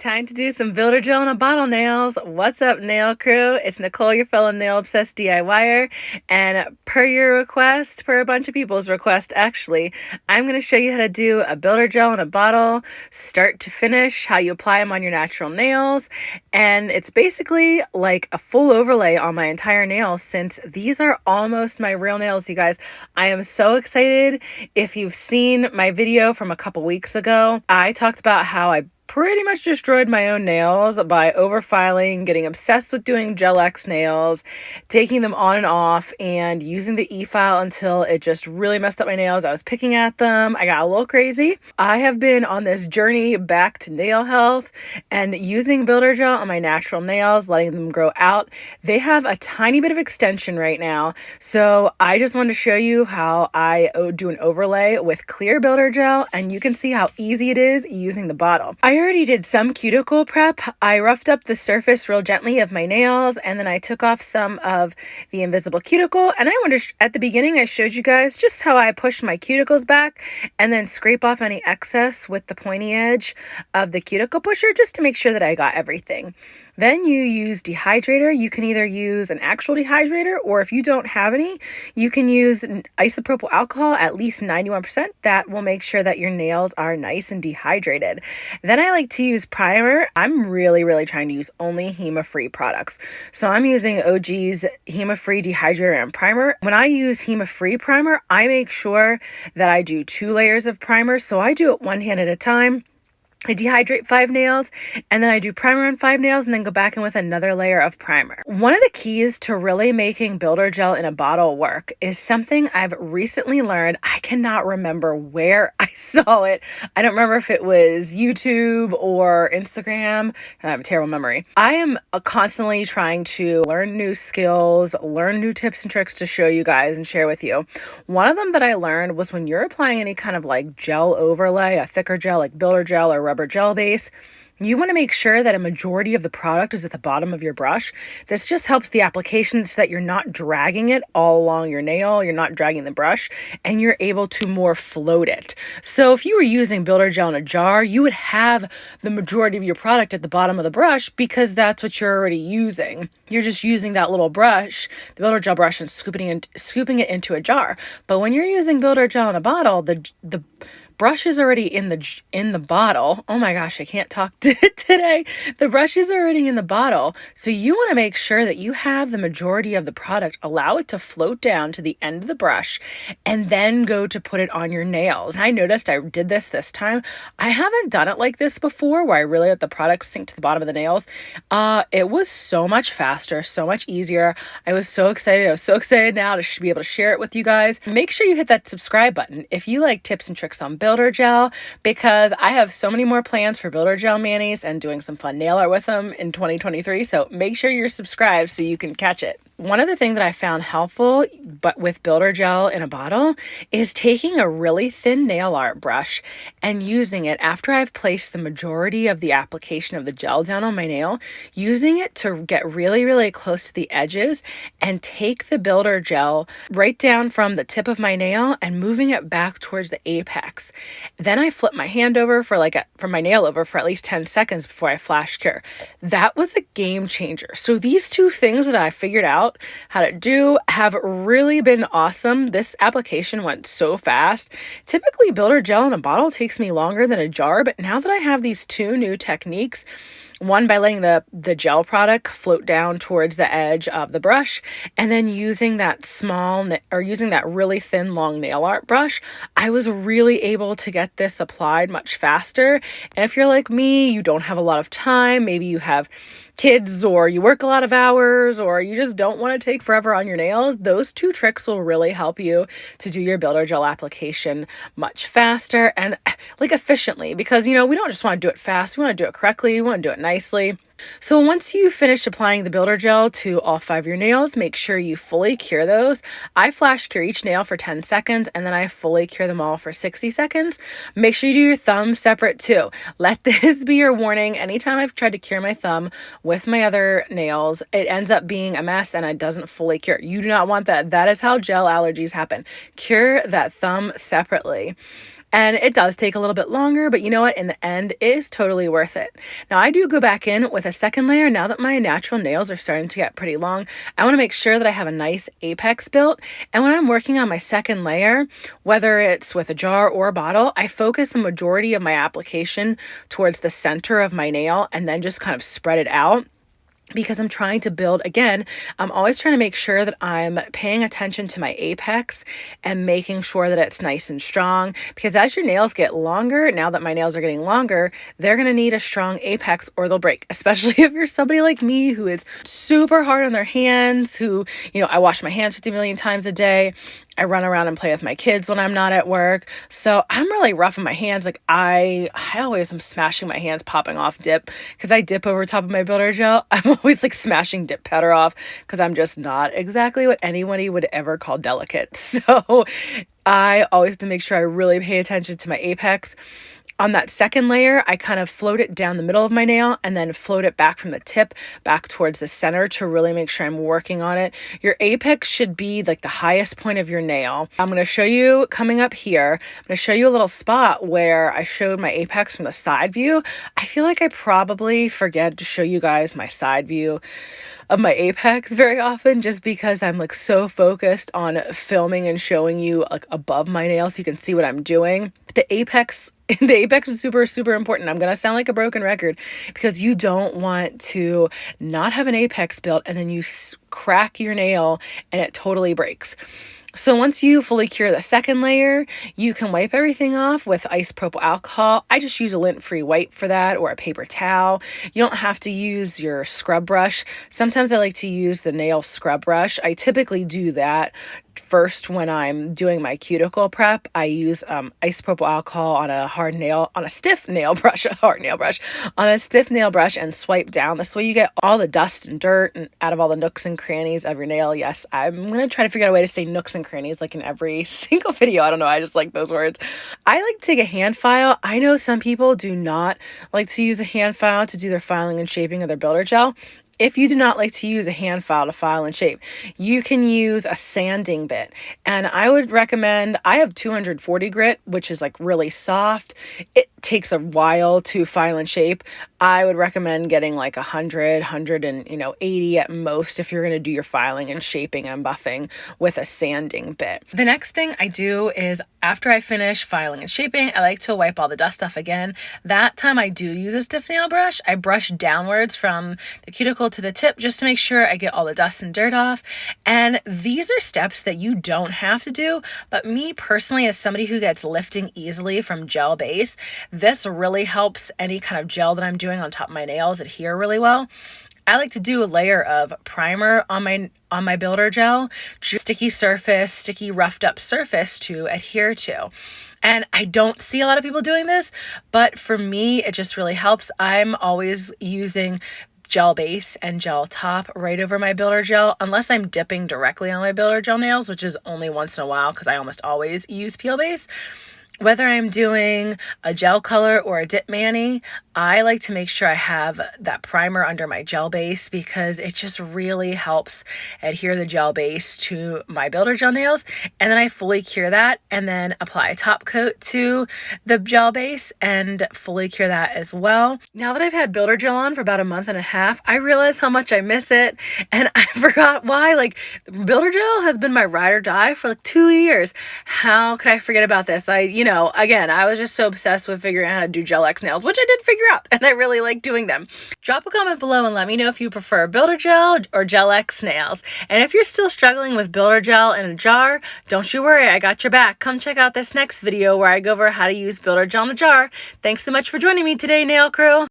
Time to do some builder gel on a bottle nails. What's up, nail crew? It's Nicole, your fellow nail obsessed DIYer, and per your request, per a bunch of people's request actually, I'm going to show you how to do a builder gel in a bottle, start to finish, how you apply them on your natural nails, and it's basically like a full overlay on my entire nails since these are almost my real nails, you guys. I am so excited. If you've seen my video from a couple weeks ago, I talked about how I pretty much destroyed my own nails by overfiling, getting obsessed with doing Gel X nails, taking them on and off, and using the Efile until it just really messed up my nails. I was picking at them. I got a little crazy. I have been on this journey back to nail health and using builder gel on my natural nails, letting them grow out. They have a tiny bit of extension right now, so I just wanted to show you how I do an overlay with clear builder gel, and you can see how easy it is using the bottle. I already did some cuticle prep. I roughed up the surface real gently of my nails, and then I took off some of the invisible cuticle. And I wanted to, at the beginning, I showed you guys just how I push my cuticles back and then scrape off any excess with the pointy edge of the cuticle pusher just to make sure that I got everything. Then you use dehydrator. You can either use an actual dehydrator, or if you don't have any, you can use isopropyl alcohol, at least 91%. That will make sure that your nails are nice and dehydrated. Then I like to use primer. I'm really trying to use only HEMA-free products. So I'm using OG's HEMA-free dehydrator and primer. When I use HEMA-free primer, I make sure that I do 2 layers of primer. So I do it one hand at a time. I dehydrate 5 nails, and then I do primer on 5 nails, and then go back in with another layer of primer. One of the keys to really making builder gel in a bottle work is something I've recently learned. I cannot remember where I saw it. I don't remember if it was YouTube or Instagram. I have a terrible memory. I am constantly trying to learn new skills, learn new tips and tricks to show you guys and share with you. One of them that I learned was when you're applying any kind of like gel overlay, a thicker gel like builder gel or rubber gel base, you want to make sure that a majority of the product is at the bottom of your brush. This just helps the application so that you're not dragging it all along your nail, you're not dragging the brush, and you're able to more float it. So if you were using builder gel in a jar, you would have the majority of your product at the bottom of the brush because that's what you're already using. You're just using that little brush, the builder gel brush, and scooping it into a jar. But when you're using builder gel in a bottle, the brush is already in the bottle. Oh my gosh, I can't talk today. The brush is already in the bottle. So you want to make sure that you have the majority of the product, allow it to float down to the end of the brush, and then go to put it on your nails. I noticed I did this time. I haven't done it like this before where I really let the product sink to the bottom of the nails. It was so much faster, so much easier. I was so excited. I was so excited now to be able to share it with you guys. Make sure you hit that subscribe button if you like tips and tricks on builder gel, because I have so many more plans for builder gel manis and doing some fun nail art with them in 2023. So make sure you're subscribed so you can catch it. One other thing that I found helpful, but with builder gel in a bottle, is taking a really thin nail art brush and using it after I've placed the majority of the application of the gel down on my nail, using it to get really close to the edges and take the builder gel right down from the tip of my nail and moving it back towards the apex. Then I flip my hand over from my nail over for at least 10 seconds before I flash cure. That was a game changer. So these 2 things that I figured out how to do have really been awesome. This application went so fast. Typically, builder gel in a bottle takes me longer than a jar, but now that I have these 2 new techniques, one by letting the gel product float down towards the edge of the brush, and then using that really thin long nail art brush, I was really able to get this applied much faster. And if you're like me, you don't have a lot of time, maybe you have kids or you work a lot of hours or you just don't want to take forever on your nails, those 2 tricks will really help you to do your builder gel application much faster and like efficiently, because we don't just want to do it fast, we want to do it correctly, we want to do it nicely. So once you finish applying the builder gel to all 5 of your nails, make sure you fully cure those. I flash cure each nail for 10 seconds and then I fully cure them all for 60 seconds. Make sure you do your thumb separate too. Let this be your warning. Anytime I've tried to cure my thumb with my other nails, it ends up being a mess and it doesn't fully cure. You do not want that. That is how gel allergies happen. Cure that thumb separately. And it does take a little bit longer, but you know what? In the end, it is totally worth it. Now, I do go back in with a second layer now that my natural nails are starting to get pretty long. I want to make sure that I have a nice apex built. And when I'm working on my second layer, whether it's with a jar or a bottle, I focus the majority of my application towards the center of my nail and then just kind of spread it out, because I'm trying to build, again, I'm always trying to make sure that I'm paying attention to my apex and making sure that it's nice and strong, because as your nails get longer, now that my nails are getting longer, they're going to need a strong apex or they'll break, especially if you're somebody like me who is super hard on their hands, who, I wash my hands 50 million times a day. I run around and play with my kids when I'm not at work. So I'm really rough on my hands. Like I always am smashing my hands, popping off dip, because I dip over top of my builder gel. I'm always like smashing dip powder off because I'm just not exactly what anybody would ever call delicate. So I always have to make sure I really pay attention to my apex. On that second layer, I kind of float it down the middle of my nail and then float it back from the tip back towards the center to really make sure I'm working on it. Your apex should be like the highest point of your nail. I'm going to show you coming up here. I'm going to show you a little spot where I showed my apex from the side view. I feel like I probably forget to show you guys my side view of my apex very often, just because I'm like so focused on filming and showing you like above my nail so you can see what I'm doing. The apex is super, super important. I'm going to sound like a broken record because you don't want to not have an apex built and then you crack your nail and it totally breaks. So once you fully cure the second layer, you can wipe everything off with isopropyl alcohol. I just use a lint-free wipe for that, or a paper towel. You don't have to use your scrub brush. Sometimes I like to use the nail scrub brush. I typically do that first when I'm doing my cuticle prep. I use isopropyl alcohol on a stiff nail brush, and swipe down. This way you get all the dust and dirt and out of all the nooks and crannies of your nail. Yes, I'm going to try to figure out a way to say nooks and crannies like in every single video. I don't know. I just like those words. I like to take a hand file. I know some people do not like to use a hand file to do their filing and shaping of their builder gel. If you do not like to use a hand file to file and shape, you can use a sanding bit. And I would recommend, I have 240 grit, which is like really soft. It takes a while to file and shape. I would recommend getting like 100, 180 at most if you're going to do your filing and shaping and buffing with a sanding bit. The next thing I do is after I finish filing and shaping, I like to wipe all the dust off again. That time I do use a stiff nail brush. I brush downwards from the cuticle to the tip just to make sure I get all the dust and dirt off. And these are steps that you don't have to do, but me personally, as somebody who gets lifting easily from gel base, this really helps any kind of gel that I'm doing on top of my nails adhere really well. I like to do a layer of primer on my builder gel, sticky roughed up surface to adhere to. And I don't see a lot of people doing this, but for me, it just really helps. I'm always using gel base and gel top right over my builder gel, unless I'm dipping directly on my builder gel nails, which is only once in a while because I almost always use peel base. Whether I'm doing a gel color or a dip mani, I like to make sure I have that primer under my gel base because it just really helps adhere the gel base to my builder gel nails. And then I fully cure that and then apply a top coat to the gel base and fully cure that as well. Now that I've had builder gel on for about a month and a half, I realize how much I miss it. And I forgot why. Like, builder gel has been my ride or die for like 2 years. How could I forget about this? Again, I was just so obsessed with figuring out how to do Gel X nails, which I did figure out, and I really like doing them. Drop a comment below and let me know if you prefer Builder Gel or Gel X nails. And if you're still struggling with Builder Gel in a jar, don't you worry, I got your back. Come check out this next video where I go over how to use Builder Gel in a jar. Thanks so much for joining me today, Nail Crew.